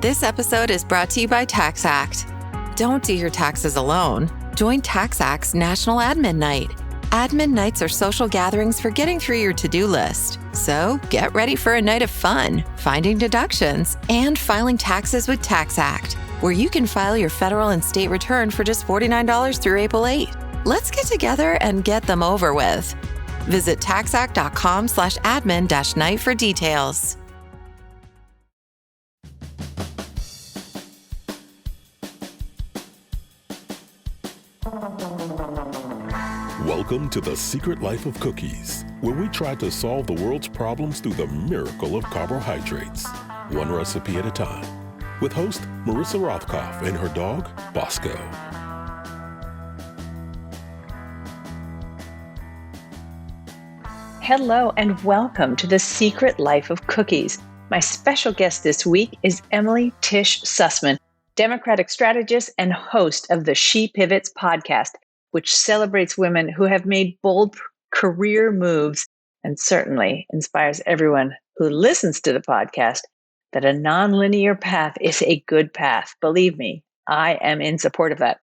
This episode is brought to you by TaxAct. Don't do your taxes alone. Join TaxAct's National Admin Night. Admin nights are social gatherings for getting through your to-do list. So get ready for a night of fun, finding deductions, and filing taxes with TaxAct, where you can file your federal and state return for just $49 through April 8. Let's get together and get them over with. Visit taxact.com/admin-night for details. Welcome to The Secret Life of Cookies, where we try to solve the world's problems through the miracle of carbohydrates, one recipe at a time, with host Marissa Rothkopf and her dog, Bosco. Hello and welcome to The Secret Life of Cookies. My special guest this week is Emily Tisch Sussman, Democratic strategist and host of the She Pivots podcast, which celebrates women who have made bold career moves and certainly inspires everyone who listens to the podcast that a nonlinear path is a good path. Believe me, I am in support of that.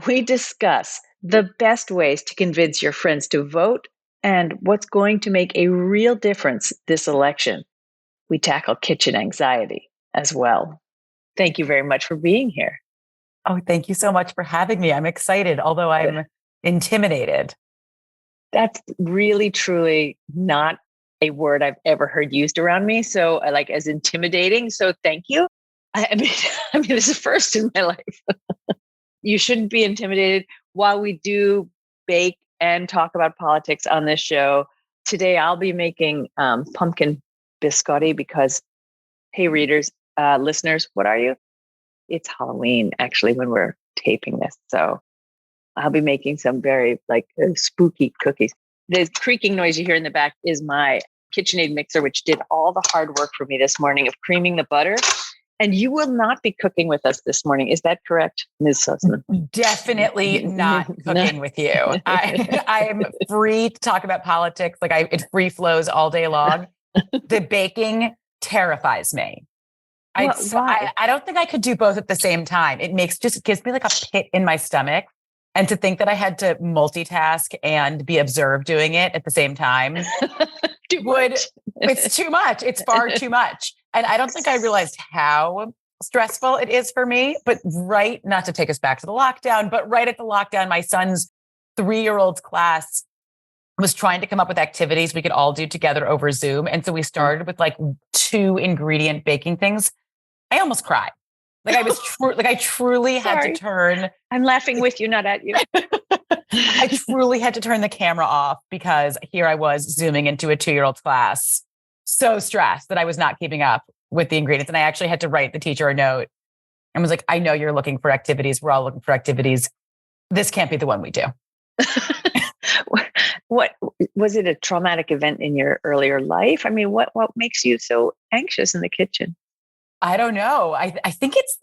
We discuss the best ways to convince your friends to vote and what's going to make a real difference this election. We tackle kitchen anxiety as well. Thank you very much for being here. Oh, thank you so much for having me. I'm excited, although I'm intimidated. That's really, truly not a word I've ever heard used around me. So like as intimidating. So thank you. I mean, this is first in my life. You shouldn't be intimidated. While we do bake and talk about politics on this show, today I'll be making pumpkin biscotti because, hey, readers, listeners, what are you? It's Halloween, actually, when we're taping this. So I'll be making some very spooky cookies. The creaking noise you hear in the back is my KitchenAid mixer, which did all the hard work for me this morning of creaming the butter. And you will not be cooking with us this morning. Is that correct, Ms. Sussman? Definitely not cooking with you. I'm free to talk about politics. It free flows all day long. The baking terrifies me. Why? I don't think I could do both at the same time. It gives me like a pit in my stomach. And to think that I had to multitask and be observed doing it at the same time it's too much. It's far too much. And I don't think I realized how stressful it is for me. But not to take us back to the lockdown, but right at the lockdown, my son's 3-year-old's class was trying to come up with activities we could all do together over Zoom. And so we started with 2 ingredient baking things. I almost cried. I truly had to turn. I'm laughing with you, not at you. I truly had to turn the camera off because here I was zooming into a 2-year-old's class, so stressed that I was not keeping up with the ingredients. And I actually had to write the teacher a note and was like, I know you're looking for activities. We're all looking for activities. This can't be the one we do. What was it? A traumatic event in your earlier life? I mean, what makes you so anxious in the kitchen? I don't know. I think it's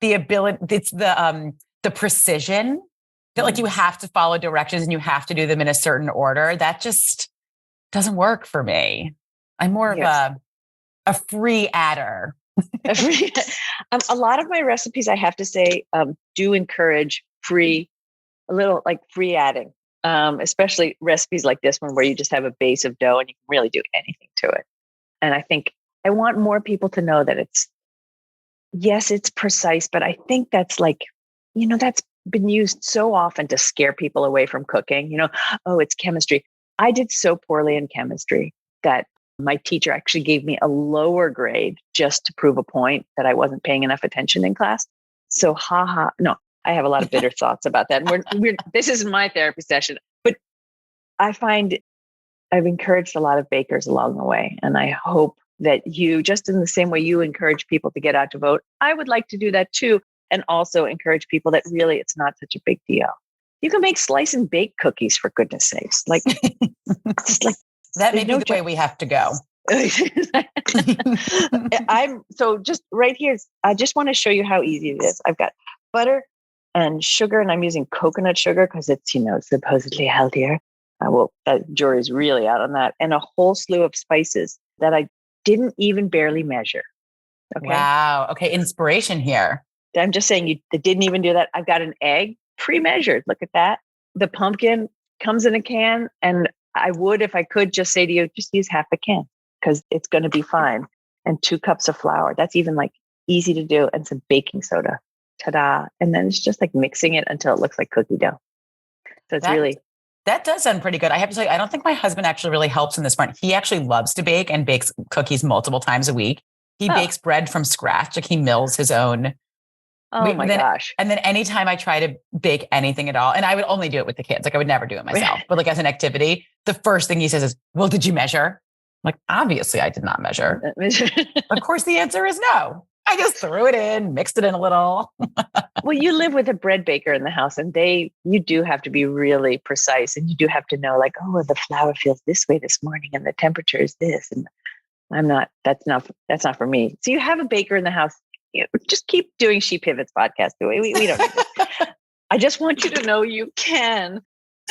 the ability. It's the precision that you have to follow directions and you have to do them in a certain order. That just doesn't work for me. I'm more of a free adder. A lot of my recipes, I have to say, do encourage free adding, especially recipes like this one where you just have a base of dough and you can really do anything to it. And I think I want more people to know that it's precise, but I think that's that's been used so often to scare people away from cooking. Oh, it's chemistry. I did so poorly in chemistry that my teacher actually gave me a lower grade just to prove a point that I wasn't paying enough attention in class. So, no, I have a lot of bitter thoughts about that. And this is my therapy session, but I find I've encouraged a lot of bakers along the way. And I hope that you, just in the same way you encourage people to get out to vote, I would like to do that too. And also encourage people that really it's not such a big deal. You can make slice and bake cookies, for goodness sakes. That may be the way we have to go. So just right here, I just want to show you how easy it is. I've got butter and sugar, and I'm using coconut sugar because it's, supposedly healthier. That jury's really out on that. And a whole slew of spices that I didn't even barely measure. Okay. Wow. Okay. Inspiration here. I'm just saying they didn't even do that. I've got an egg pre-measured. Look at that. The pumpkin comes in a can, and I would, if I could, just say to you, just use half a can because it's going to be fine. And 2 cups of flour. That's even like easy to do. And some baking soda. Ta-da. And then it's just like mixing it until it looks like cookie dough. So it's really. That does sound pretty good. I have to tell you, I don't think my husband actually really helps in this part. He actually loves to bake and bakes cookies multiple times a week. He bakes bread from scratch. Like he mills his own. Oh my gosh. And then anytime I try to bake anything at all, and I would only do it with the kids, like I would never do it myself, but like as an activity, the first thing he says is, well, did you measure? I'm like, obviously I did not measure. Of course the answer is no. I just threw it in, mixed it in a little. Well, you live with a bread baker in the house, and you do have to be really precise, and you do have to know like, oh, the flour feels this way this morning and the temperature is this. And that's not for me. So you have a baker in the house. Just keep doing She Pivots podcast. We don't need this. I just want you to know you can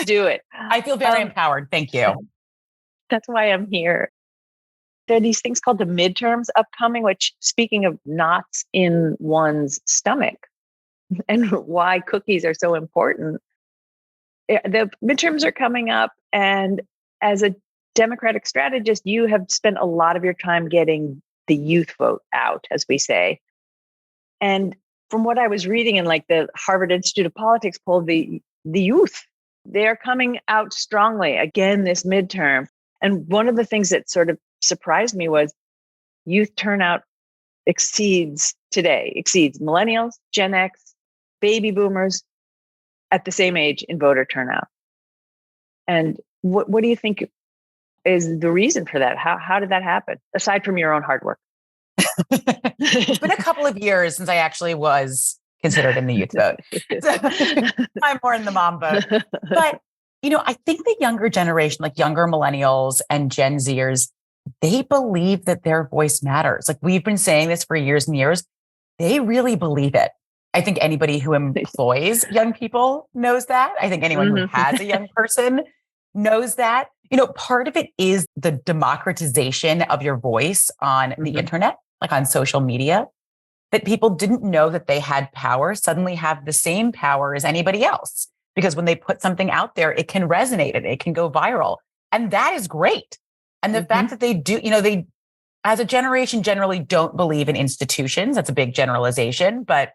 do it. I feel very empowered. Thank you. That's why I'm here. There are these things called the midterms upcoming, which, speaking of knots in one's stomach and why cookies are so important, the midterms are coming up. And as a Democratic strategist, you have spent a lot of your time getting the youth vote out, as we say. And from what I was reading in like the Harvard Institute of Politics poll, the youth, they're coming out strongly again this midterm. And one of the things that sort of surprised me was youth turnout exceeds millennials, Gen X, baby boomers at the same age in voter turnout. And what do you think is the reason for that? How did that happen, aside from your own hard work? It's been a couple of years since I actually was considered in the youth vote. So I'm more in the mom vote. But, I think the younger generation, like younger millennials and Gen Zers, they believe that their voice matters. Like we've been saying this for years and years. They really believe it. I think anybody who employs young people knows that. I think anyone who has a young person knows that. Part of it is the democratization of your voice on the internet, like on social media, that people didn't know that they had power suddenly have the same power as anybody else. Because when they put something out there, it can resonate and it can go viral. And that is great. And the fact that they do, they, as a generation, generally don't believe in institutions. That's a big generalization, but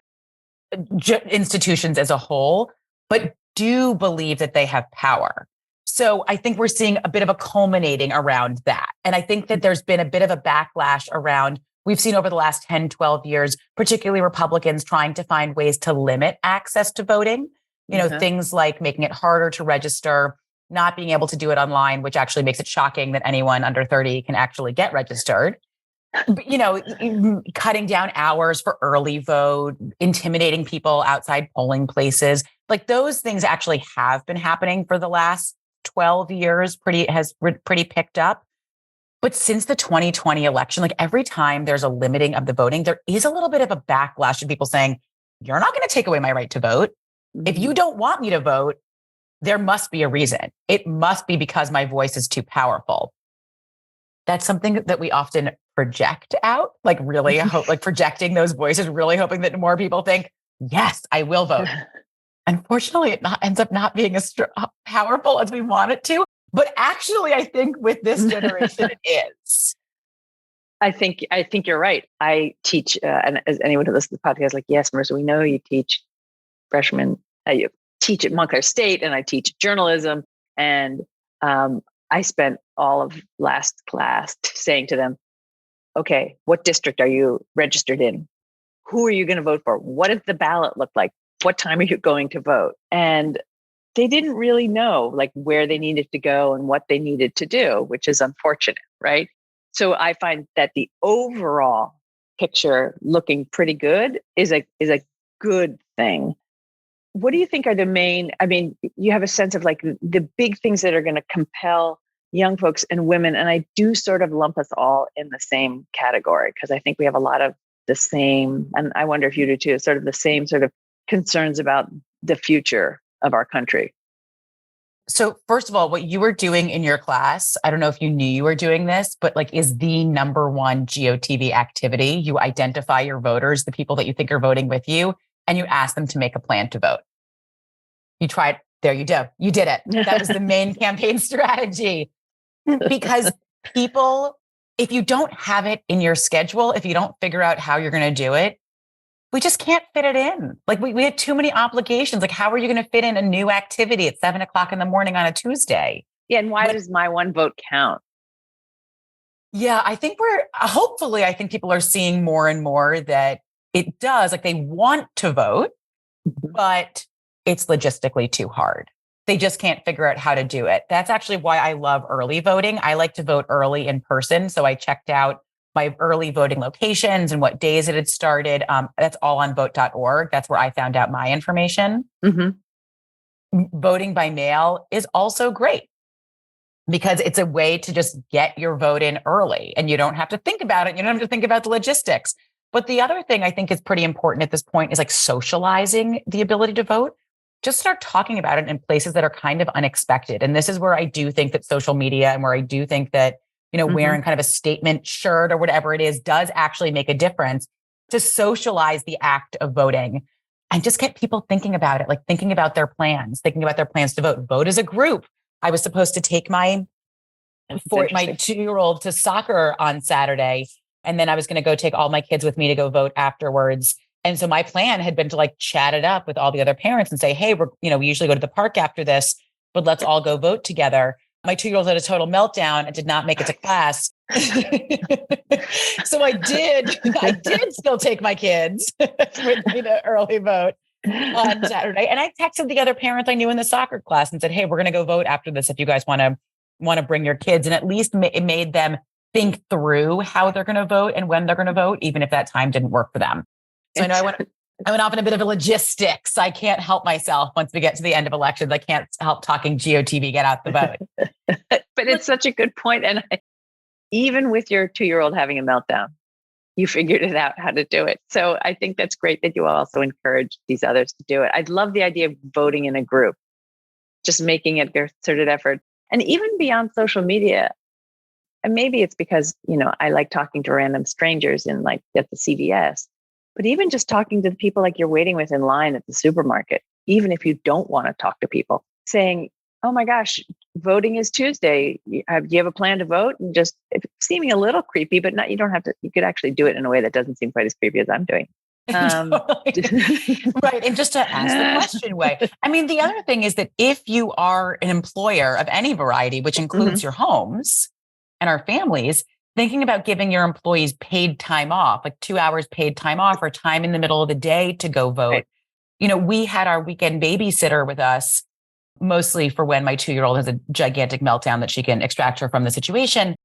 institutions as a whole, but do believe that they have power. So I think we're seeing a bit of a culminating around that. And I think that there's been a bit of a backlash around, we've seen over the last 10, 12 years, particularly Republicans trying to find ways to limit access to voting. Things like making it harder to register, not being able to do it online, which actually makes it shocking that anyone under 30 can actually get registered. But, cutting down hours for early vote, intimidating people outside polling places, like those things actually have been happening for the last 12 years, pretty picked up. But since the 2020 election, like every time there's a limiting of the voting, there is a little bit of a backlash of people saying, you're not going to take away my right to vote. If you don't want me to vote, there must be a reason. It must be because my voice is too powerful. That's something that we often project out, like really like projecting those voices, really hoping that more people think, yes, I will vote. Unfortunately, it ends up not being as powerful as we want it to. But actually, I think with this generation, it is. I think you're right. I teach, and as anyone who listens to the podcast, like, yes, Marissa, we know you teach freshmen. You teach at Montclair State, and I teach journalism. And I spent all of last class saying to them, okay, what district are you registered in? Who are you going to vote for? What does the ballot look like? What time are you going to vote? And they didn't really know like where they needed to go and what they needed to do, which is unfortunate, right? So I find that the overall picture looking pretty good is a good thing. What do you think are the main, you have a sense of like the big things that are going to compel young folks and women, and I do sort of lump us all in the same category because I think we have a lot of the same, and I wonder if you do too, sort of the same sort of concerns about the future of our country. So first of all, what you were doing in your class, I don't know if you knew you were doing this, but like is the number one GOTV activity. You identify your voters, the people that you think are voting with you, and you ask them to make a plan to vote. You tried, there you go. You did it. That was the main campaign strategy. Because people, if you don't have it in your schedule, if you don't figure out how you're going to do it, we just can't fit it in. Like we had too many obligations. Like how are you going to fit in a new activity at 7:00 in the morning on a Tuesday? Yeah. And why does my one vote count? Yeah, I think hopefully, I think people are seeing more and more that it does. Like they want to vote, but it's logistically too hard. They just can't figure out how to do it. That's actually why I love early voting. I like to vote early in person. So I checked out my early voting locations and what days it had started. That's all on vote.org. That's where I found out my information. Voting by mail is also great because it's a way to just get your vote in early and you don't have to think about it. You don't have to think about the logistics. But the other thing I think is pretty important at this point is like socializing the ability to vote. Just start talking about it in places that are kind of unexpected. And this is where I do think that social media and where I do think that, wearing kind of a statement shirt or whatever it is does actually make a difference to socialize the act of voting and just get people thinking about it, like thinking about their plans to vote. Vote as a group. I was supposed to take my 2-year-old to soccer on Saturday. And then I was going to go take all my kids with me to go vote afterwards. And so my plan had been to like chat it up with all the other parents and say, hey, we usually go to the park after this, but let's all go vote together. My 2-year-old had a total meltdown and did not make it to class. So I did still take my kids with me to early vote on Saturday. And I texted the other parents I knew in the soccer class and said, hey, we're going to go vote after this if you guys want to bring your kids. And at least it made them think through how they're going to vote and when they're going to vote, even if that time didn't work for them. So I know I went off in a bit of a logistics. I can't help myself once we get to the end of elections. I can't help talking GOTV, get out the vote. But it's such a good point. And even with your 2-year-old having a meltdown, you figured it out how to do it. So I think that's great that you also encourage these others to do it. I'd love the idea of voting in a group, just making it a concerted effort. And even beyond social media, and maybe it's because, I like talking to random strangers in like at the CVS. But even just talking to the people like you're waiting with in line at the supermarket, even if you don't want to talk to people, saying, oh my gosh, voting is Tuesday. Do you have a plan to vote? And just seeming a little creepy, but you don't have to, you could actually do it in a way that doesn't seem quite as creepy as I'm doing. Right. And just to ask the question way. I mean, the other thing is that if you are an employer of any variety, which includes your homes and our families, thinking about giving your employees paid time off, like 2 hours paid time off or time in the middle of the day to go vote. Right. We had our weekend babysitter with us, mostly for when my 2-year-old has a gigantic meltdown that she can extract her from the situation.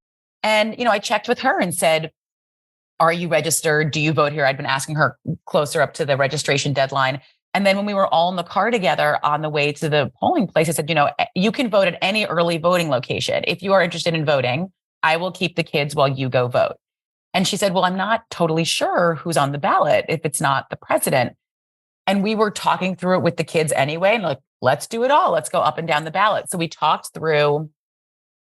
And, I checked with her and said, are you registered? Do you vote here? I'd been asking her closer up to the registration deadline. And then when we were all in the car together on the way to the polling place, I said, you can vote at any early voting location. If you are interested in voting, I will keep the kids while you go vote. And she said, well, I'm not totally sure who's on the ballot if it's not the president. And we were talking through it with the kids anyway. And like, let's do it all. Let's go up and down the ballot. So we talked through,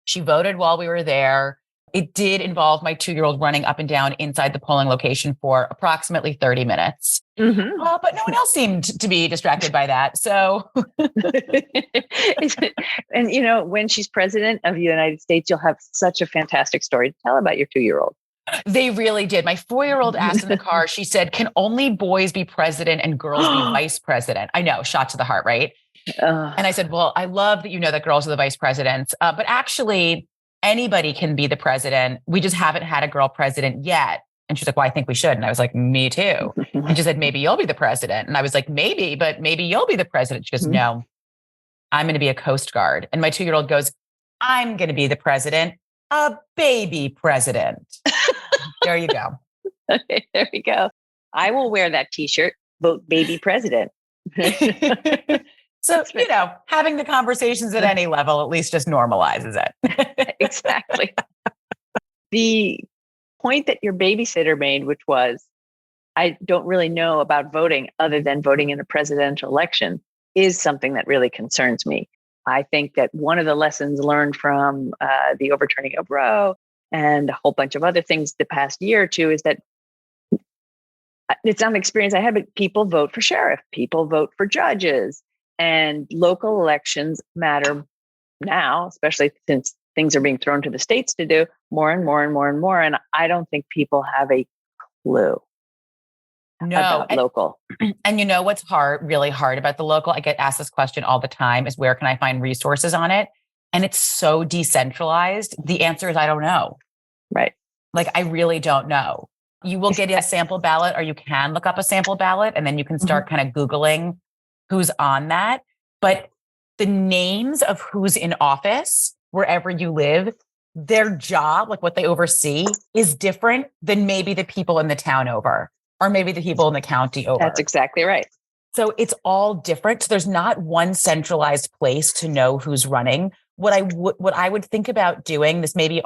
she voted while we were there. It did involve my 2-year-old running up and down inside the polling location for approximately 30 minutes. But no one else seemed to be distracted by that. So, and when she's president of the United States, you'll have such a fantastic story to tell about your 2-year-old. They really did. My 4-year-old asked in the car, she said, can only boys be president and girls be vice president? I know, shot to the heart, right? And I said, well, I love that that girls are the vice presidents, but actually anybody can be the president. We just haven't had a girl president yet. And she's like, well, I think we should. And I was like, me too. And she said, maybe you'll be the president. And I was like, maybe, but maybe you'll be the president. She goes, no, I'm going to be a Coast Guard. And my 2-year-old goes, I'm going to be the president, a baby president. There you go. Okay, there we go. I will wear that t-shirt, vote baby president. So, having the conversations at any level at least just normalizes it. Exactly. The point that your babysitter made, which was, I don't really know about voting other than voting in a presidential election, is something that really concerns me. I think that one of the lessons learned from the overturning of Roe and a whole bunch of other things the past year or two is that it's not an experience I had, but people vote for sheriff, people vote for judges, and local elections matter now, especially since things are being thrown to the states to do more and more and more and more. And I don't think people have a clue about local. And you know what's really hard about the local? I get asked this question all the time is where can I find resources on it? And it's so decentralized. The answer is I don't know. Right. Like I really don't know. You will get a sample ballot or you can look up a sample ballot and then you can start kind of Googling who's on that. But the names of who's in office, wherever you live, their job, like what they oversee is different than maybe the people in the town over, or maybe the people in the county over. That's exactly right. So it's all different. So there's not one centralized place to know who's running. What I would think about doing, this maybe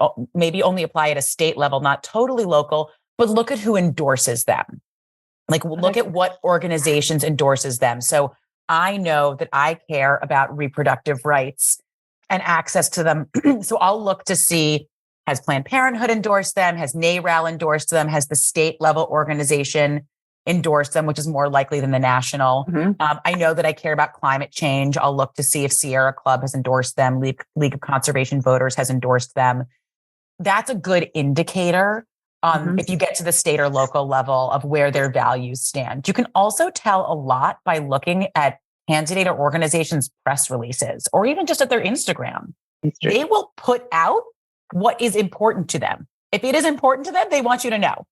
only apply at a state level, not totally local, but look at who endorses them. Like look at what organizations endorses them. So I know that I care about reproductive rights and access to them. So I'll look to see, has Planned Parenthood endorsed them? Has NARAL endorsed them? Has the state level organization endorsed them, which is more likely than the national? I know that I care about climate change. I'll look to see if Sierra Club has endorsed them. League of Conservation Voters has endorsed them. That's a good indicator if you get to the state or local level of where their values stand. You can also tell a lot by looking at candidate or organizations' press releases, or even just at their Instagram. They will put out what is important to them. If it is important to them, they want you to know.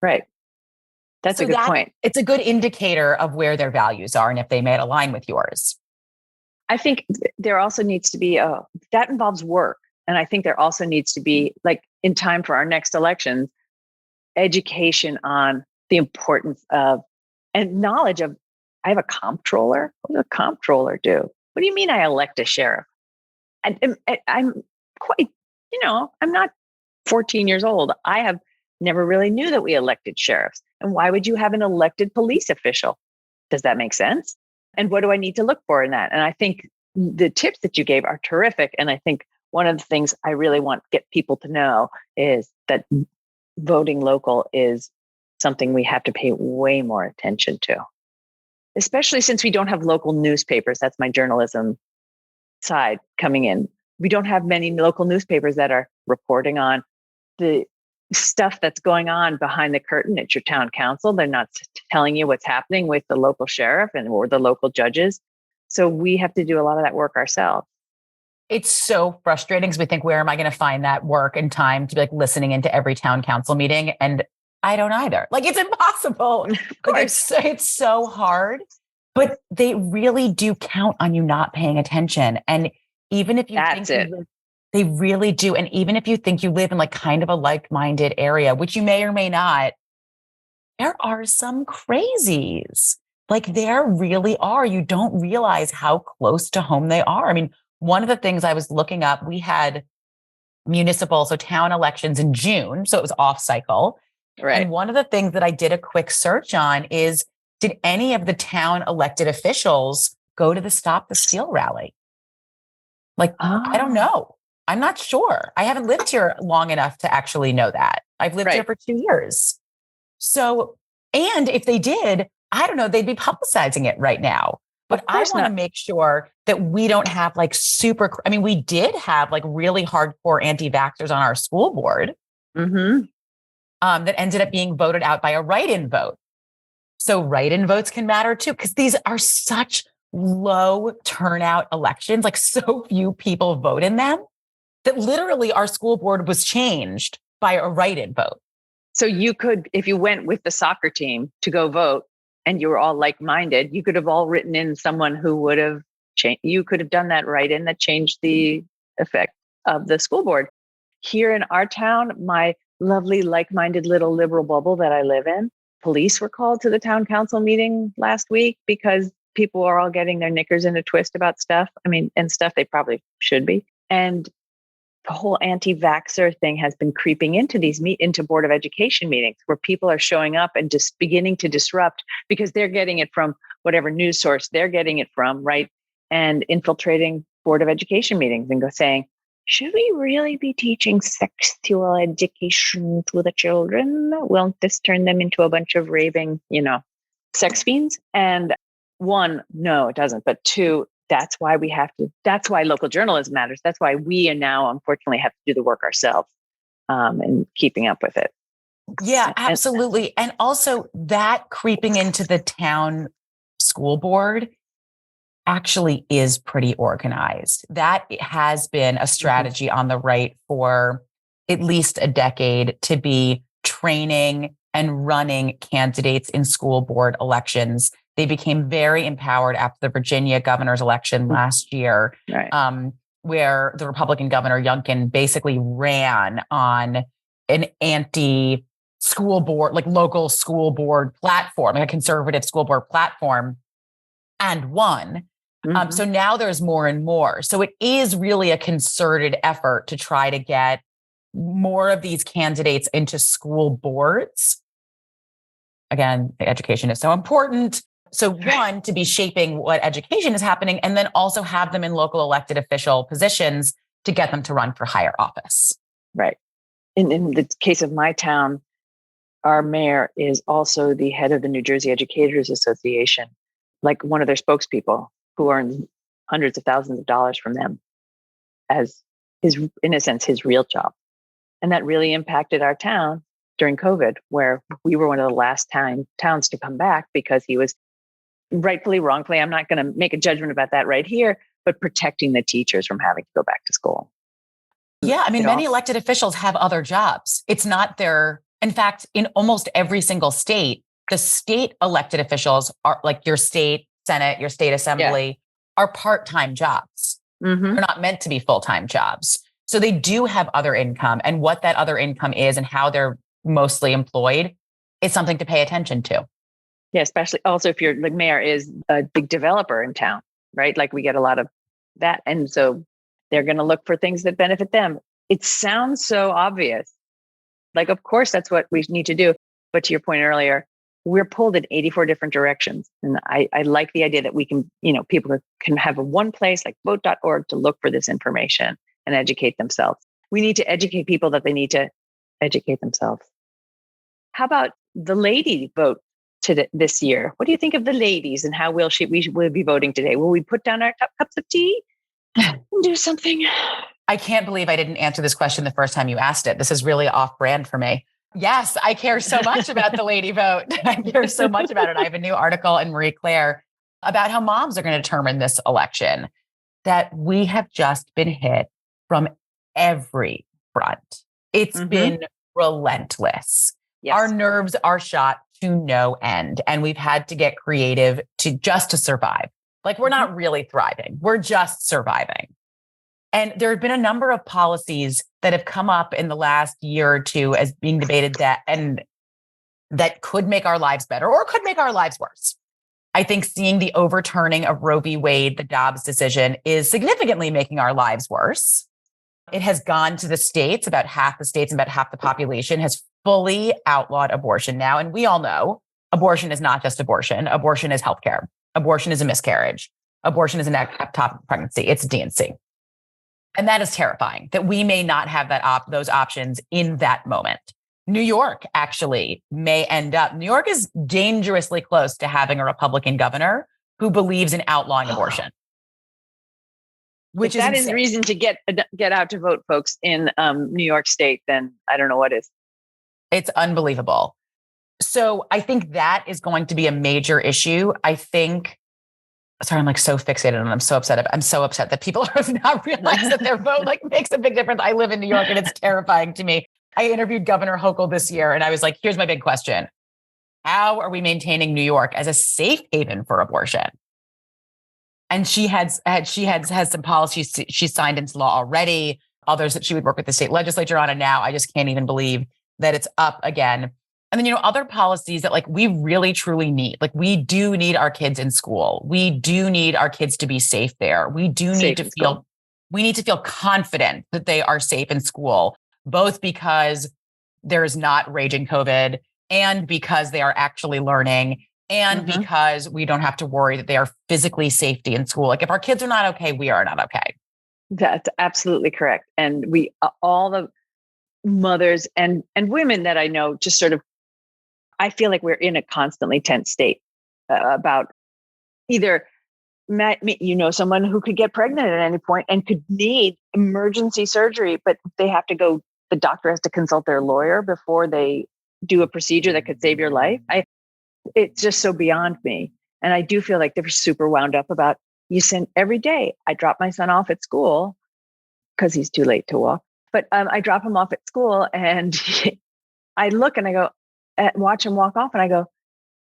Right. That's a good point. It's a good indicator of where their values are and if they may align with yours. I think there also needs to be that involves work. And I think there also needs to be, like in time for our next elections, education on the importance of and knowledge of, I have a comptroller. What does a comptroller do? What do you mean I elect a sheriff? I'm quite, I'm not 14 years old. I have never really knew that we elected sheriffs. And why would you have an elected police official? Does that make sense? And what do I need to look for in that? And I think the tips that you gave are terrific. And I think one of the things I really want to get people to know is that voting local is something we have to pay way more attention to, especially since we don't have local newspapers. That's my journalism side coming in. We don't have many local newspapers that are reporting on the stuff that's going on behind the curtain at your town council. They're not telling you what's happening with the local sheriff or the local judges. So we have to do a lot of that work ourselves. It's so frustrating because we think, where am I going to find that work and time to be like listening into every town council meeting? And I don't either. Like it's impossible. Like it's so hard, but they really do count on you not paying attention. And even if you they really do. And even if you think you live in like kind of a like-minded area, which you may or may not, there are some crazies. Like there really are. You don't realize how close to home they are. I mean, one of the things I was looking up, we had town elections in June. So it was off cycle. Right. And one of the things that I did a quick search on is, did any of the town elected officials go to the Stop the Steal rally? Like, I don't know. I'm not sure. I haven't lived here long enough to actually know that. I've lived here for 2 years. So, and if they did, I don't know, they'd be publicizing it right now. But I want to make sure that we don't have like we did have like really hardcore anti-vaxxers on our school board that ended up being voted out by a write-in vote. So write-in votes can matter too, because these are such low turnout elections, like so few people vote in them, that literally our school board was changed by a write-in vote. So you could, if you went with the soccer team to go vote, and you were all like-minded, you could have all written in someone who would have changed. You could have done that write-in that changed the effect of the school board. Here in our town, my lovely like-minded little liberal bubble that I live in, police were called to the town council meeting last week because people are all getting their knickers in a twist about stuff. I mean, and stuff they probably should be. And the whole anti-vaxxer thing has been creeping into into Board of Education meetings where people are showing up and just beginning to disrupt because they're getting it from whatever news source they're getting it from, right? and infiltrating Board of Education meetings and saying, should we really be teaching sexual education to the children? Won't this turn them into a bunch of raving, sex fiends? And one, no, it doesn't. But two, that's why that's why local journalism matters. That's why we now, unfortunately, have to do the work ourselves and keeping up with it. Yeah, absolutely. And also that creeping into the town school board actually is pretty organized. That has been a strategy on the right for at least a decade to be training and running candidates in school board elections. They became very empowered after the Virginia governor's election last year, right. Where the Republican governor Youngkin basically ran on an anti-school board, like local school board platform, like a conservative school board platform, and won. So now there's more and more. So it is really a concerted effort to try to get more of these candidates into school boards. Again, education is so important. So one, to be shaping what education is happening, and then also have them in local elected official positions to get them to run for higher office. Right. In the case of my town, our mayor is also the head of the New Jersey Educators Association, like one of their spokespeople, who earns hundreds of thousands of dollars from them as in a sense, his real job. And that really impacted our town during COVID, where we were one of the last towns to come back because he was rightfully, wrongfully, I'm not going to make a judgment about that right here, but protecting the teachers from having to go back to school. Yeah. I mean, many elected officials have other jobs. It's not in fact, in almost every single state, the state elected officials are like your state Senate, your state assembly are part-time jobs. They're not meant to be full-time jobs. So they do have other income, and what that other income is and how they're mostly employed is something to pay attention to. Yeah, especially also if your mayor is a big developer in town, right? Like we get a lot of that. And so they're going to look for things that benefit them. It sounds so obvious. Like, of course, that's what we need to do. But to your point earlier, we're pulled in 84 different directions. And I like the idea that we can, people can have one place like vote.org to look for this information and educate themselves. We need to educate people that they need to educate themselves. How about the lady vote this year? What do you think of the ladies and how will we be voting today? Will we put down our cups of tea and do something? I can't believe I didn't answer this question the first time you asked it. This is really off brand for me. Yes, I care so much about the lady vote. I care so much about it. I have a new article in Marie Claire about how moms are going to determine this election, that we have just been hit from every front. It's been relentless. Yes. Our nerves are shot to no end, and we've had to get creative to survive. Like we're not really thriving. We're just surviving. And there have been a number of policies that have come up in the last year or two as being debated that could make our lives better or could make our lives worse. I think seeing the overturning of Roe v. Wade, the Dobbs decision, is significantly making our lives worse. It has gone to the states, about half the states and about half the population has fully outlawed abortion now. And we all know abortion is not just abortion. Abortion is healthcare. Abortion is a miscarriage. Abortion is an ectopic pregnancy. It's a D&C. And that is terrifying that we may not have those options in that moment. New York actually may end up. New York is dangerously close to having a Republican governor who believes in outlawing abortion. Which if that is reason to get out to vote, folks, in New York State, then I don't know what is. It's unbelievable. So I think that is going to be a major issue. Sorry, I'm like so fixated and I'm so upset that people have not realized that their vote makes a big difference. I live in New York and it's terrifying to me. I interviewed Governor Hochul this year and I was like, here's my big question. How are we maintaining New York as a safe haven for abortion? And she has some policies she signed into law already, others that she would work with the state legislature on. And now I just can't even believe that it's up again. And then, other policies that we really truly need, we do need our kids in school. We do need our kids to be safe there. We do need to feel confident that they are safe in school, both because there is not raging COVID and because they are actually learning and because we don't have to worry that they are physically safety in school. Like if our kids are not okay, we are not okay. That's absolutely correct. And we, all the mothers and women that I know, just sort of, I feel like we're in a constantly tense state about either, someone who could get pregnant at any point and could need emergency surgery, but they have to go, the doctor has to consult their lawyer before they do a procedure that could save your life. It's just so beyond me. And I do feel like they're super wound up about, you send every day. I drop my son off at school because he's too late to walk, but I drop him off at school and I look and I go, watch him walk off and I go,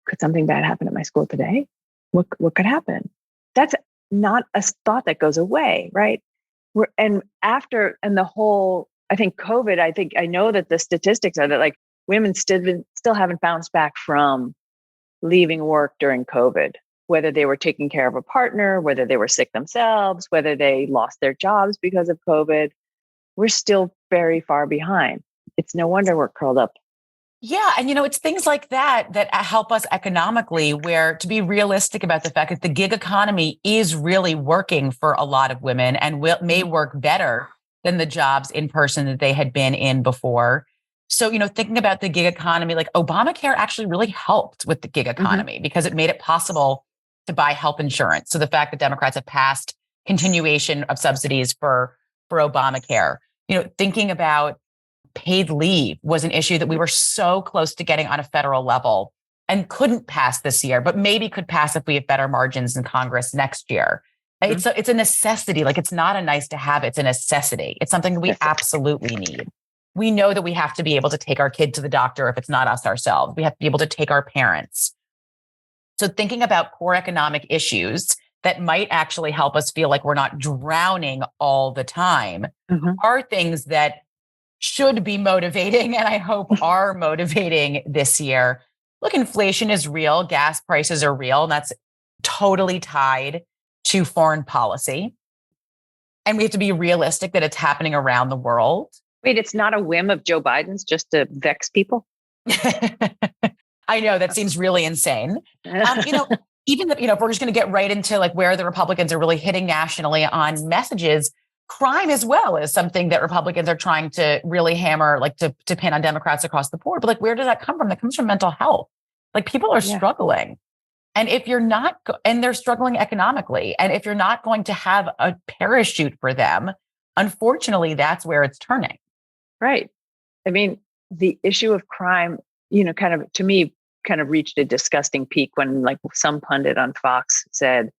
could something bad happen at my school today? What could happen? That's not a thought that goes away, right? The whole, I think COVID, I know that the statistics are that like women still haven't bounced back from leaving work during COVID, whether they were taking care of a partner, whether they were sick themselves, whether they lost their jobs because of COVID. We're still very far behind. It's no wonder we're curled up. Yeah. And, it's things like that help us economically, where to be realistic about the fact that the gig economy is really working for a lot of women and may work better than the jobs in person that they had been in before. So, thinking about the gig economy, like Obamacare actually really helped with the gig economy because it made it possible to buy health insurance. So the fact that Democrats have passed continuation of subsidies for Obamacare, thinking about paid leave was an issue that we were so close to getting on a federal level and couldn't pass this year, but maybe could pass if we have better margins in Congress next year. It's a necessity. Like it's not a nice to have, it's a necessity. It's something that we absolutely need. We know that we have to be able to take our kid to the doctor if it's not us ourselves. We have to be able to take our parents. So thinking about core economic issues that might actually help us feel like we're not drowning all the time are things that should be motivating, and I hope are motivating this year. Look, inflation is real. Gas prices are real. And that's totally tied to foreign policy. And we have to be realistic that it's happening around the world. Wait, it's not a whim of Joe Biden's just to vex people? I know that seems really insane. Even if we're just going to get right into like where the Republicans are really hitting nationally on messages, crime as well is something that Republicans are trying to really hammer, like to pin on Democrats across the board. But like, where does that come from? That comes from mental health. Like people are struggling. And if you're not, and they're struggling economically, and if you're not going to have a parachute for them, unfortunately, that's where it's turning. Right. I mean, the issue of crime, kind of, to me, kind of reached a disgusting peak when like some pundit on Fox said,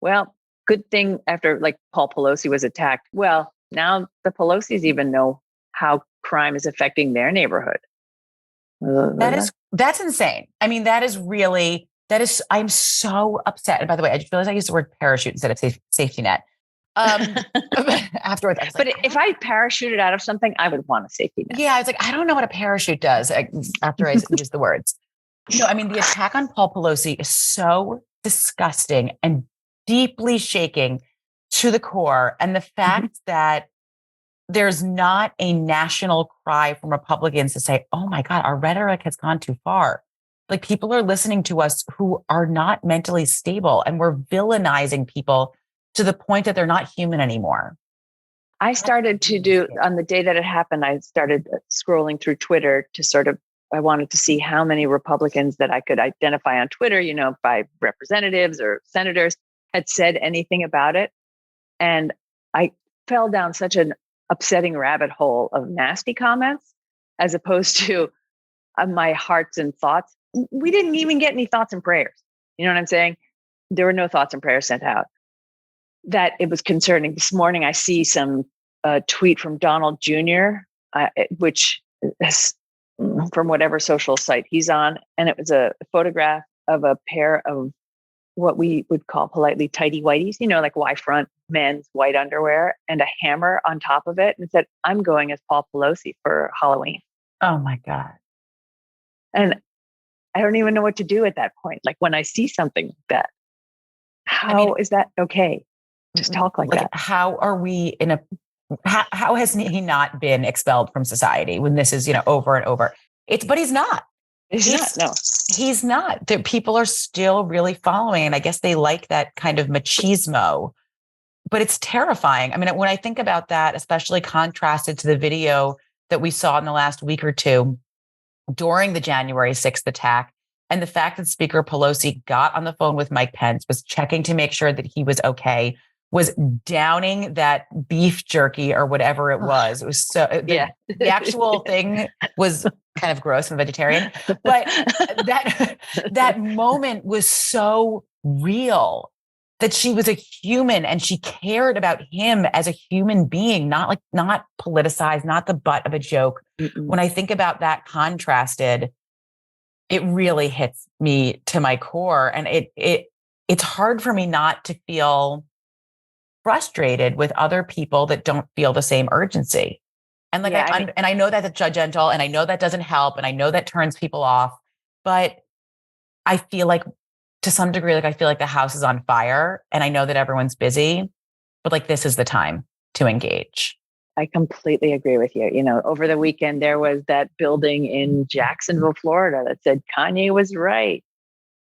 well, good thing after like Paul Pelosi was attacked. Well, now the Pelosi's even know how crime is affecting their neighborhood. That's insane. I mean, I'm so upset. And by the way, I just realized I used the word parachute instead of safety net. Afterwards, I was like, if I parachuted out of something, I would want a safety net. Yeah, I was like, I don't know what a parachute does after I used the words. No, I mean, the attack on Paul Pelosi is so disgusting and deeply shaking to the core. And the fact that there's not a national cry from Republicans to say, oh my God, our rhetoric has gone too far. Like people are listening to us who are not mentally stable, and we're villainizing people to the point that they're not human anymore. I started to do, on the day that it happened, I started scrolling through Twitter to I wanted to see how many Republicans that I could identify on Twitter, by representatives or senators, had said anything about it. And I fell down such an upsetting rabbit hole of nasty comments, as opposed to my hearts and thoughts. We didn't even get any thoughts and prayers. You know what I'm saying? There were no thoughts and prayers sent out. That it was concerning. This morning, I see some tweet from Donald Jr., which is from whatever social site he's on. And it was a photograph of a pair of what we would call politely tighty whities, like Y-front men's white underwear, and a hammer on top of it. And it said, I'm going as Paul Pelosi for Halloween. Oh my God. And I don't even know what to do at that point. Like when I see something like that, how is that okay? Just talk like that. How are we how has he not been expelled from society when this is, over and over? But he's not. He's not, no. He's not. People are still really following. And I guess they like that kind of machismo, but it's terrifying. I mean, when I think about that, especially contrasted to the video that we saw in the last week or two during the January 6th attack, and the fact that Speaker Pelosi got on the phone with Mike Pence, was checking to make sure that he was okay, was downing that beef jerky or whatever it was. It was so, the actual thing was kind of gross and vegetarian, but that moment was so real, that she was a human and she cared about him as a human being, not politicized, not the butt of a joke. Mm-mm. When I think about that contrasted, it really hits me to my core. And it's hard for me not to feel frustrated with other people that don't feel the same urgency. And I know that it's judgmental, and I know that doesn't help, and I know that turns people off, but I feel like, to some degree, I feel like the house is on fire, and I know that everyone's busy, but this is the time to engage. I completely agree with you. Over the weekend, there was that building in Jacksonville, Florida that said Kanye was right.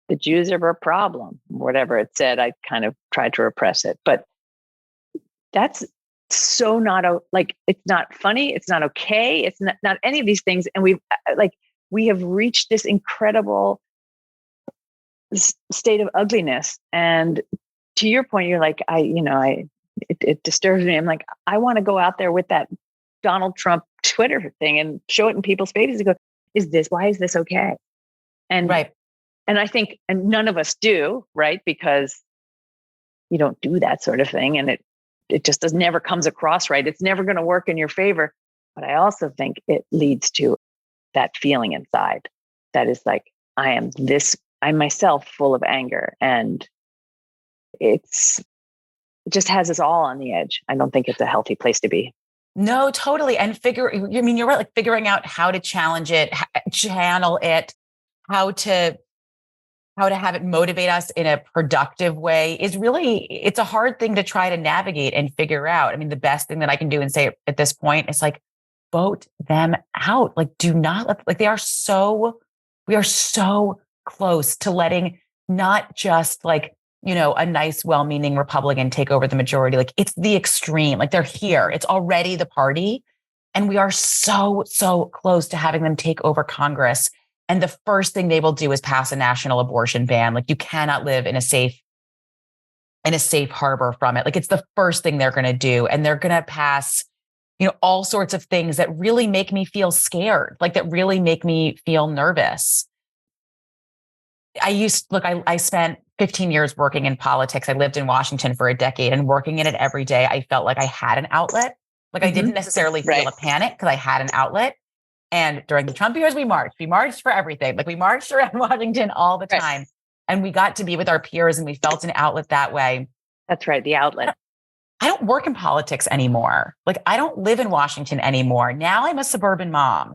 The Jews are a problem, whatever it said. I kind of tried to repress it, but that's so not it's not funny. It's not okay. It's not any of these things. And we have reached this incredible state of ugliness. And to your point, you're like, it disturbs me. I'm like, I want to go out there with that Donald Trump Twitter thing and show it in people's faces and go, why is this okay? And right. And I think, and none of us do, right? Because you don't do that sort of thing. And it just never comes across right. It's never going to work in your favor. But I also think it leads to that feeling inside that is like, I'm myself full of anger. And it just has us all on the edge. I don't think it's a healthy place to be. No, totally. And you're right, figuring out how to challenge it, channel it, how to have it motivate us in a productive way it's a hard thing to try to navigate and figure out. I mean, the best thing that I can do and say at this point is vote them out. Do not let, we are so close to letting not just a nice, well-meaning Republican take over the majority. It's the extreme, they're here. It's already the party. And we are so close to having them take over Congress. And the first thing they will do is pass a national abortion ban. You cannot live in a safe harbor from it. It's the first thing they're going to do. And they're going to pass, all sorts of things that really make me feel scared, that really make me feel nervous. I spent 15 years working in politics. I lived in Washington for a decade, and working in it every day, I felt like I had an outlet. I didn't necessarily feel a panic because I had an outlet. And during the Trump years, we marched for everything. We marched around Washington all the time, and we got to be with our peers, and we felt an outlet that way. That's right. The outlet. I don't work in politics anymore. I don't live in Washington anymore. Now I'm a suburban mom,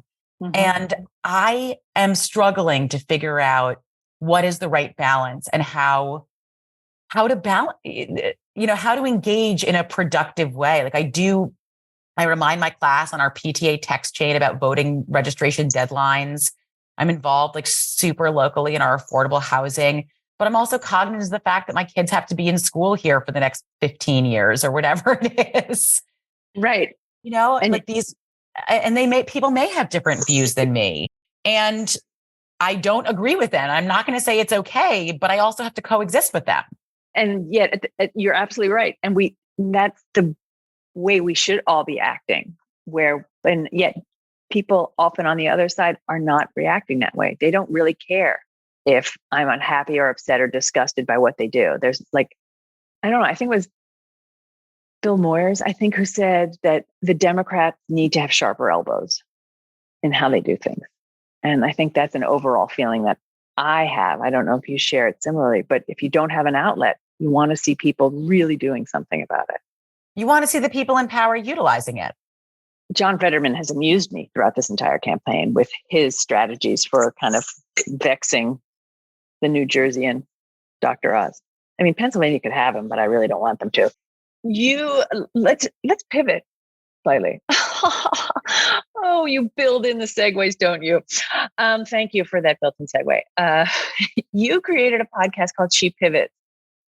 and I am struggling to figure out what is the right balance and how to balance, how to engage in a productive way. I remind my class on our PTA text chain about voting registration deadlines. I'm involved super locally in our affordable housing, but I'm also cognizant of the fact that my kids have to be in school here for the next 15 years or whatever it is. Right. And people may have different views than me, and I don't agree with them. I'm not going to say it's okay, but I also have to coexist with them. And yet you're absolutely right. And that's the way we should all be acting, and yet people often on the other side are not reacting that way. They don't really care if I'm unhappy or upset or disgusted by what they do. There's I don't know, I think it was Bill Moyers, who said that the Democrats need to have sharper elbows in how they do things. And I think that's an overall feeling that I have. I don't know if you share it similarly, but if you don't have an outlet, you want to see people really doing something about it. You want to see the people in power utilizing it. John Fetterman has amused me throughout this entire campaign with his strategies for kind of vexing the New Jersey and Dr. Oz. I mean, Pennsylvania could have him, but I really don't want them to. Let's pivot slightly. Oh, you build in the segues, don't you? Thank you for that built-in segue. You created a podcast called She Pivots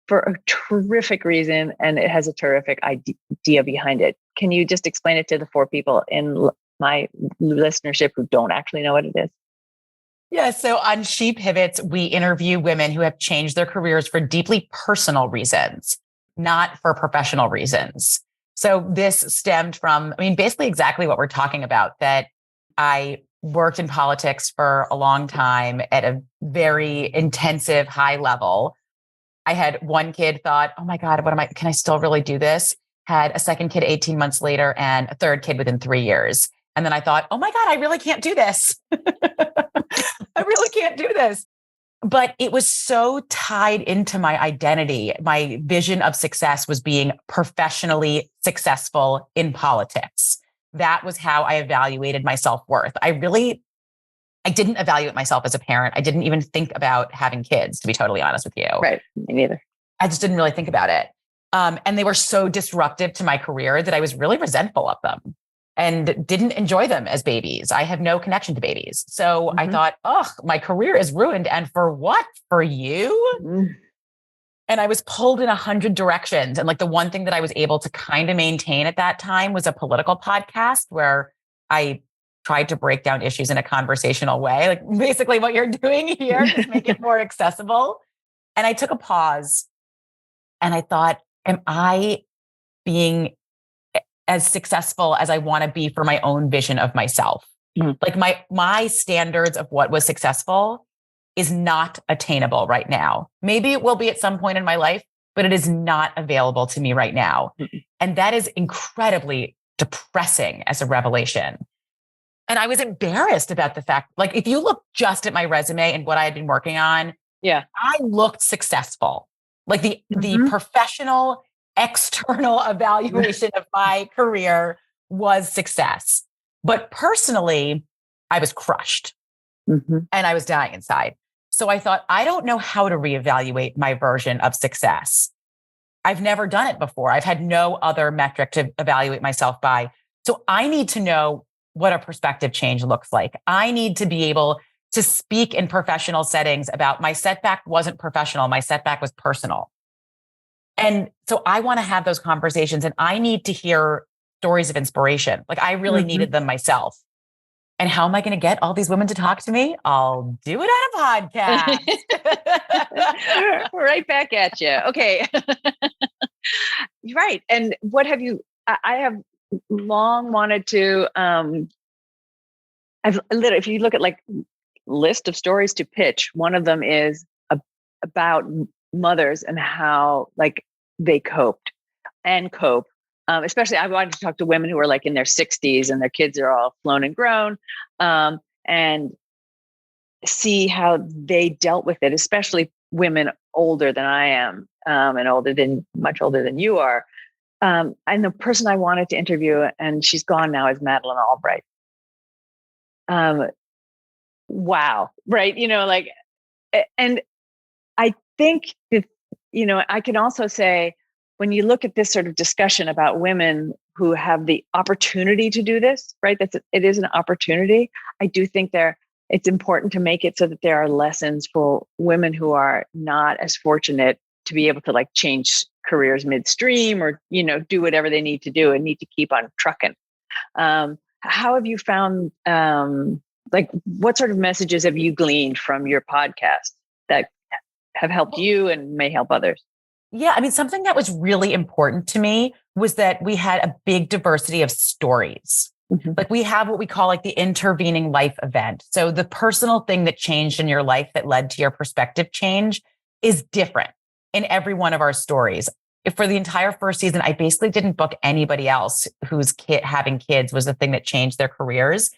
for a terrific reason, and it has a terrific idea behind it. Can you just explain it to the 4 people in my listenership who don't actually know what it is? Yeah. So on She Pivots, we interview women who have changed their careers for deeply personal reasons, not for professional reasons. So this stemmed from, basically exactly what we're talking about, that I worked in politics for a long time at a very intensive, high level. I had one kid, thought, oh my God, can I still really do this? Had a second kid 18 months later and a third kid within 3 years. And then I thought, oh my God, I really can't do this. I really can't do this. But it was so tied into my identity. My vision of success was being professionally successful in politics. That was how I evaluated my self-worth. I didn't evaluate myself as a parent. I didn't even think about having kids, to be totally honest with you. Right. Me neither. I just didn't really think about it. And they were so disruptive to my career that I was really resentful of them and didn't enjoy them as babies. I have no connection to babies. So I thought, oh, my career is ruined. And for what? For you? And I was pulled in 100 directions. And like the one thing that I was able to kind of maintain at that time was a political podcast where I tried to break down issues in a conversational way, like basically what you're doing here, to make it more accessible. And I took a pause and I thought, am I being as successful as I want to be for my own vision of myself? Like my standards of what was successful is not attainable right now. Maybe it will be at some point in my life, but it is not available to me right now. And that is incredibly depressing as a revelation. And I was embarrassed about the fact, like, if you look just at my resume and what I had been working on, I looked successful. Like the professional external evaluation of my career was success. But personally, I was crushed and I was dying inside. So I thought, I don't know how to reevaluate my version of success. I've never done it before. I've had no other metric to evaluate myself by. So I need to know what a perspective change looks like. I need to be able to speak in professional settings about my setback wasn't professional. My setback was personal. And so I want to have those conversations and I need to hear stories of inspiration. Like I really needed them myself. And how am I going to get all these women to talk to me? I'll do it on a podcast. Right back at you. Okay. Right. And what have you, I have long wanted to, if you look at like list of stories to pitch, one of them is about mothers and how like they coped and cope. Especially I wanted to talk to women who are like in their 60s and their kids are all flown and grown, and see how they dealt with it, especially women older than I am, and much older than you are. And the person I wanted to interview, and she's gone now, is Madeleine Albright. Wow. Right. And I think that, I can also say, when you look at this sort of discussion about women who have the opportunity to do this, right? It is an opportunity. I do think it's important to make it so that there are lessons for women who are not as fortunate to be able to like change careers midstream or, do whatever they need to do and need to keep on trucking. How have you found, what sort of messages have you gleaned from your podcast that have helped you and may help others? Yeah. Something that was really important to me was that we had a big diversity of stories. Like we have what we call like the intervening life event. So the personal thing that changed in your life that led to your perspective change is different in every one of our stories. For the entire first season, I basically didn't book anybody else whose having kids was the thing that changed their careers,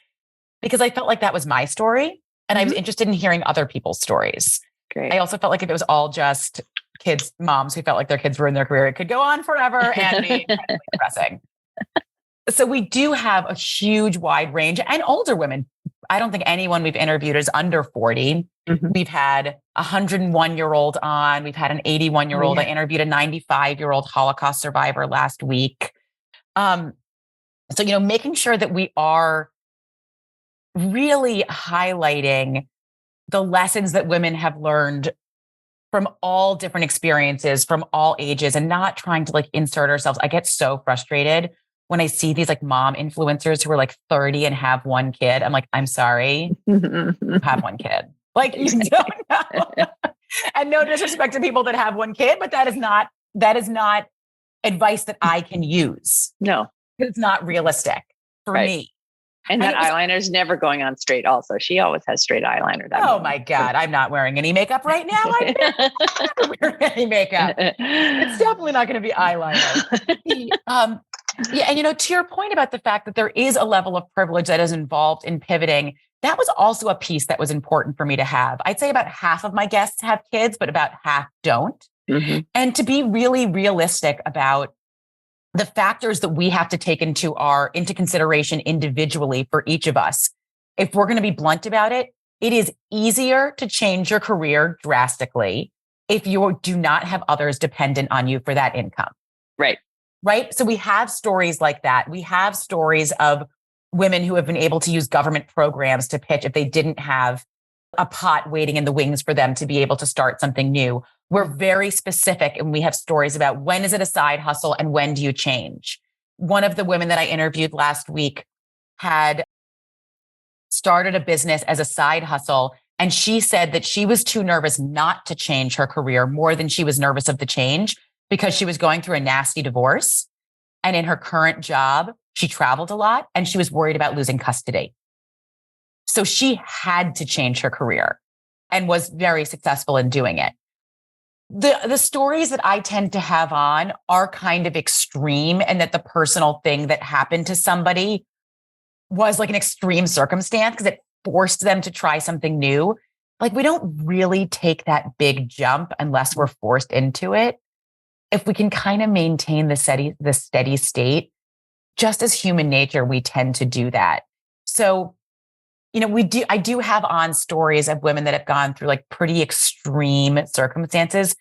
because I felt like that was my story. And I was interested in hearing other people's stories. Great. I also felt like if it was all just moms who felt like their kids ruined their career, it could go on forever and be incredibly depressing. So we do have a huge wide range, and older women. I don't think anyone we've interviewed is under 40. We've had a 101-year-old on. We've had an 81-year-old. I interviewed a 95-year-old Holocaust survivor last week. So, making sure that we are really highlighting the lessons that women have learned from all different experiences, from all ages, and not trying to like insert ourselves. I get so frustrated when I see these like mom influencers who are like 30 and have one kid. I'm like, I'm sorry, have one kid. Like you don't know. And no disrespect to people that have one kid, but that is not advice that I can use. No. It's not realistic for me. And that eyeliner is never going on straight also. She always has straight eyeliner. My God. I'm not wearing any makeup right now. I'm never wearing any makeup. It's definitely not going to be eyeliner. Yeah. And, to your point about the fact that there is a level of privilege that is involved in pivoting, that was also a piece that was important for me to have. I'd say about half of my guests have kids, but about half don't. Mm-hmm. And to be really realistic about the factors that we have to take into consideration individually for each of us. If we're going to be blunt about it, it is easier to change your career drastically if you do not have others dependent on you for that income. Right. So we have stories like that. We have stories of women who have been able to use government programs to pitch if they didn't have a pot waiting in the wings for them to be able to start something new. We're very specific, and we have stories about when is it a side hustle and when do you change. One of the women that I interviewed last week had started a business as a side hustle, and she said that she was too nervous not to change her career more than she was nervous of the change because she was going through a nasty divorce. And in her current job, she traveled a lot and she was worried about losing custody. So she had to change her career and was very successful in doing it. The stories that I tend to have on are kind of extreme, and that the personal thing that happened to somebody was like an extreme circumstance because it forced them to try something new. Like, we don't really take that big jump unless we're forced into it. If we can kind of maintain the steady state, just as human nature, we tend to do that. So, I do have on stories of women that have gone through like pretty extreme circumstances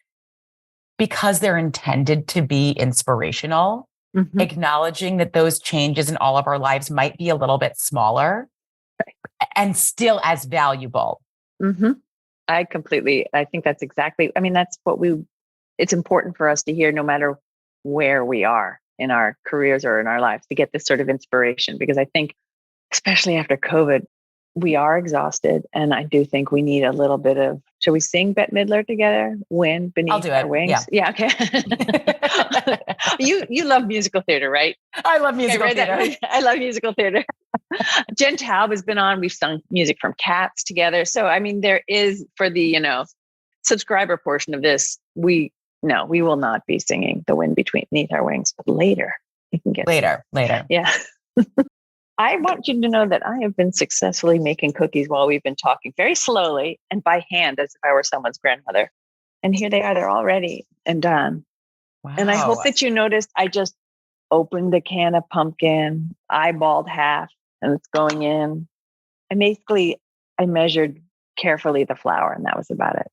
because they're intended to be inspirational, acknowledging that those changes in all of our lives might be a little bit smaller and still as valuable. I think that's exactly, that's what it's important for us to hear no matter where we are in our careers or in our lives, to get this sort of inspiration, because I think, especially after COVID, we are exhausted. And I do think we need a little bit of, shall we sing Bette Midler together? Wind beneath our wings. Yeah. Okay. You love musical theater, right? I love musical theater. I love musical theater. Jen Taub has been on. We've sung music from Cats together. So, there is, for the, subscriber portion of this, we will not be singing The Wind Beneath Our Wings, but later you can get later. Yeah. I want you to know that I have been successfully making cookies while we've been talking, very slowly and by hand, as if I were someone's grandmother. And here they are. They're all ready and done. Wow. And I hope that you noticed I just opened a can of pumpkin, eyeballed half, and it's going in. And basically, I measured carefully the flour, and that was about it.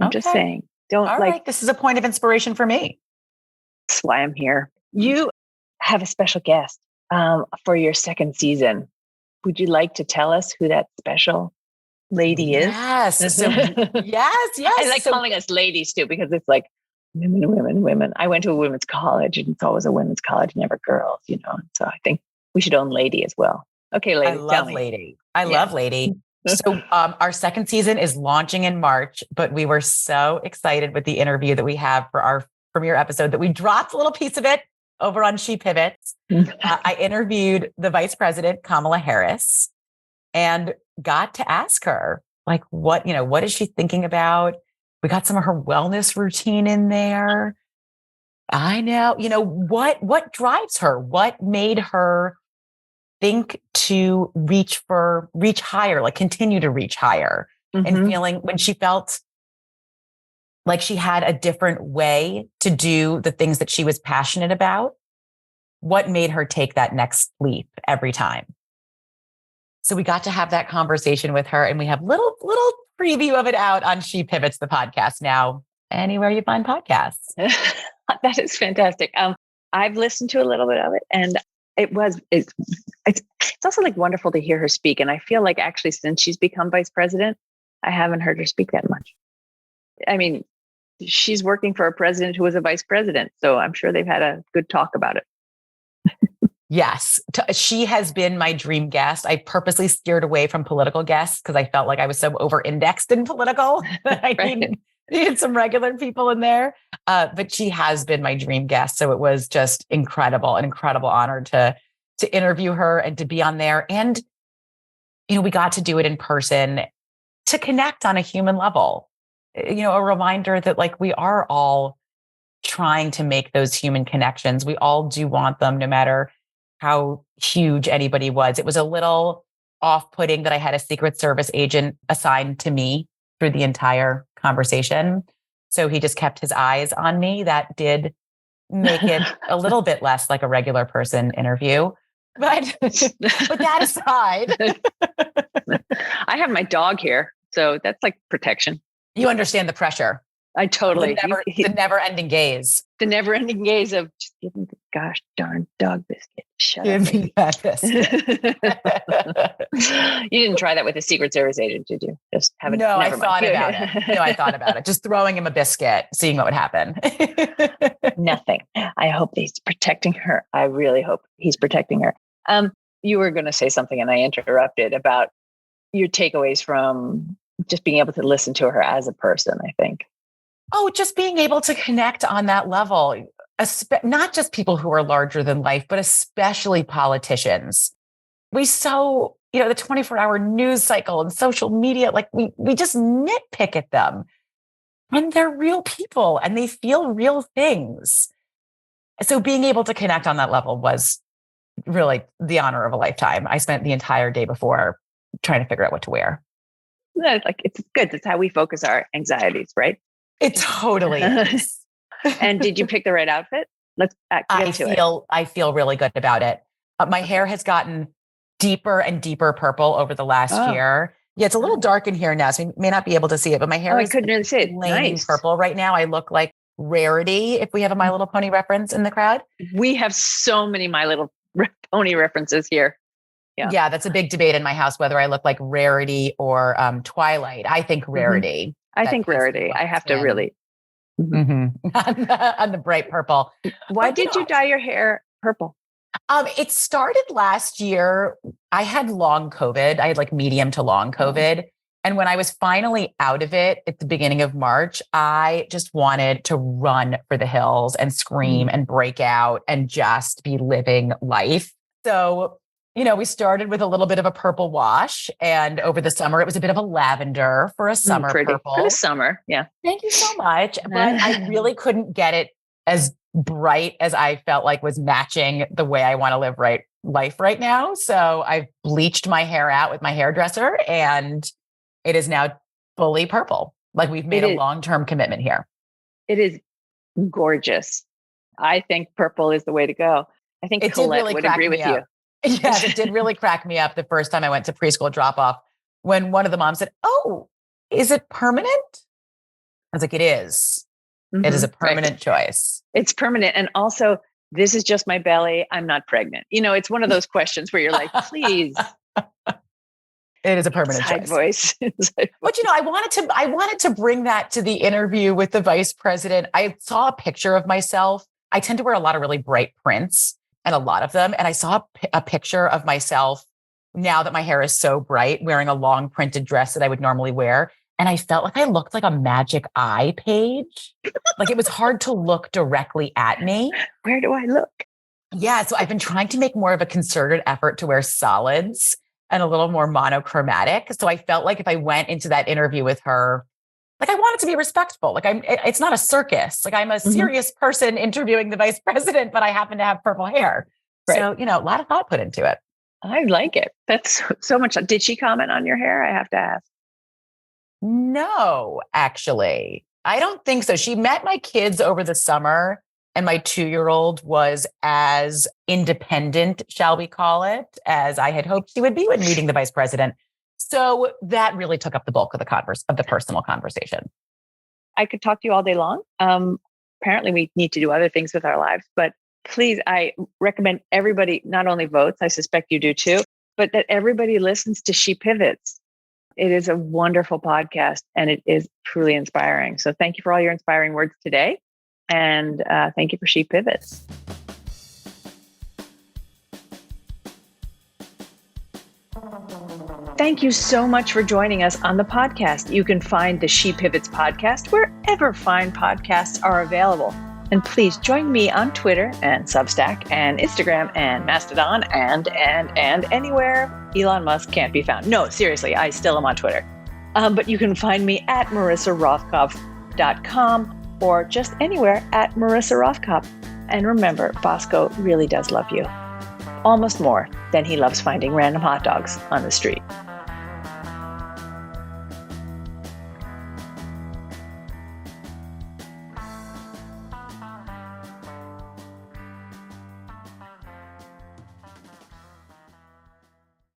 I'm just saying, this is a point of inspiration for me. That's why I'm here. You have a special guest for your second season. Would you like to tell us who that special lady is? Yes. Yes. I like calling us ladies too, because it's like women. I went to a women's college, and it's always a women's college, never girls, So I think we should own lady as well. Okay, lady. I love lady. So our second season is launching in March, but we were so excited with the interview that we have for our premiere episode that we dropped a little piece of it over on She Pivots. I interviewed the Vice President, Kamala Harris, and got to ask her, like, what is she thinking about? We got some of her wellness routine in there. I know, what drives her? What made her think to reach higher, like continue to reach higher, and feeling when she felt like she had a different way to do the things that she was passionate about, what made her take that next leap every time. So we got to have that conversation with her, and we have little preview of it out on She Pivots, the podcast, now anywhere you find podcasts. That is fantastic. I've listened to a little bit of it, and it's It's also like wonderful to hear her speak. And I feel like actually since she's become vice president, I haven't heard her speak that much. I mean, she's working for a president who was a vice president. So I'm sure they've had a good talk about it. Yes. She has been my dream guest. I purposely steered away from political guests because I felt like I was so over-indexed in political that I needed some regular people in there. But she has been my dream guest. So it was just incredible, an incredible honor to interview her and to be on there. And, we got to do it in person to connect on a human level. A reminder that like we are all trying to make those human connections. We all do want them, no matter how huge anybody was. It was a little off-putting that I had a Secret Service agent assigned to me through the entire conversation. So he just kept his eyes on me. That did make it a little bit less like a regular person interview. But that aside, I have my dog here. So that's like protection. You understand the pressure. I totally. The never-ending gaze. The never-ending gaze of just give me the gosh darn dog biscuit. Shut up. Give me that biscuit. You didn't try that with a Secret Service agent, did you? Just have it. No, I thought about it. No, I thought about it. Just throwing him a biscuit, seeing what would happen. Nothing. I hope he's protecting her. I really hope he's protecting her. You were going to say something and I interrupted about your takeaways from just being able to listen to her as a person, I think. Oh, just being able to connect on that level, not just people who are larger than life, but especially politicians. The 24-hour news cycle and social media, like we just nitpick at them. And they're real people and they feel real things. So being able to connect on that level was really the honor of a lifetime. I spent the entire day before trying to figure out what to wear. Like it's good. That's how we focus our anxieties, right? It totally is. And did you pick the right outfit? Let's get to it. I feel really good about it. My hair has gotten deeper and deeper purple over the last year. Yeah, it's a little dark in here now, so you may not be able to see it, but my hair is nice. Purple right now. I look like Rarity, if we have a My Little Pony reference in the crowd. We have so many My Little Pony references here. Yeah, that's a big debate in my house, whether I look like Rarity or Twilight. I think Rarity. I think Rarity. I have to really. On the bright purple. Why did you dye your hair purple? It started last year. I had long COVID. I had like medium to long COVID. And when I was finally out of it at the beginning of March, I just wanted to run for the hills and scream and break out and just be living life. So, we started with a little bit of a purple wash, and over the summer, it was a bit of a lavender for a summer purple. For the summer, yeah. Thank you so much. But I really couldn't get it as bright as I felt like was matching the way I want to live life right now. So I've bleached my hair out with my hairdresser, and it is now fully purple. Like we've made a long-term commitment here. It is gorgeous. I think purple is the way to go. I think Colette would agree with you. Yes, it did really crack me up the first time I went to preschool drop-off when one of the moms said, "Oh, is it permanent?" I was like, "It is. It is a permanent choice. It's permanent." And also, this is just my belly. I'm not pregnant. It's one of those questions where you're like, please. It is a permanent choice. Voice. But I wanted to bring that to the interview with the vice president. I saw a picture of myself. I tend to wear a lot of really bright prints, and a lot of them. And I saw a picture of myself now that my hair is so bright, wearing a long printed dress that I would normally wear. And I felt like I looked like a magic eye page. Like it was hard to look directly at me. Where do I look? Yeah. So I've been trying to make more of a concerted effort to wear solids and a little more monochromatic. So I felt like if I went into that interview with her, like I wanted to be respectful. Like it's not a circus. Like I'm a serious person interviewing the vice president, but I happen to have purple hair. Right. So, a lot of thought put into it. I like it. That's so much. Did she comment on your hair? I have to ask. No, actually, I don't think so. She met my kids over the summer, and my 2-year-old was as independent, shall we call it, as I had hoped she would be when meeting the vice president. So that really took up the bulk of the personal conversation. I could talk to you all day long. Apparently, we need to do other things with our lives, but please, I recommend everybody not only votes, I suspect you do too, but that everybody listens to She Pivots. It is a wonderful podcast and it is truly inspiring. So thank you for all your inspiring words today. And thank you for She Pivots. Thank you so much for joining us on the podcast. You can find the She Pivots podcast wherever fine podcasts are available. And please join me on Twitter and Substack and Instagram and Mastodon and anywhere Elon Musk can't be found. No, seriously, I still am on Twitter. But you can find me at marissarothkopf.com or just anywhere at Marissa Rothkopf. And remember, Bosco really does love you. Almost more than he loves finding random hot dogs on the street.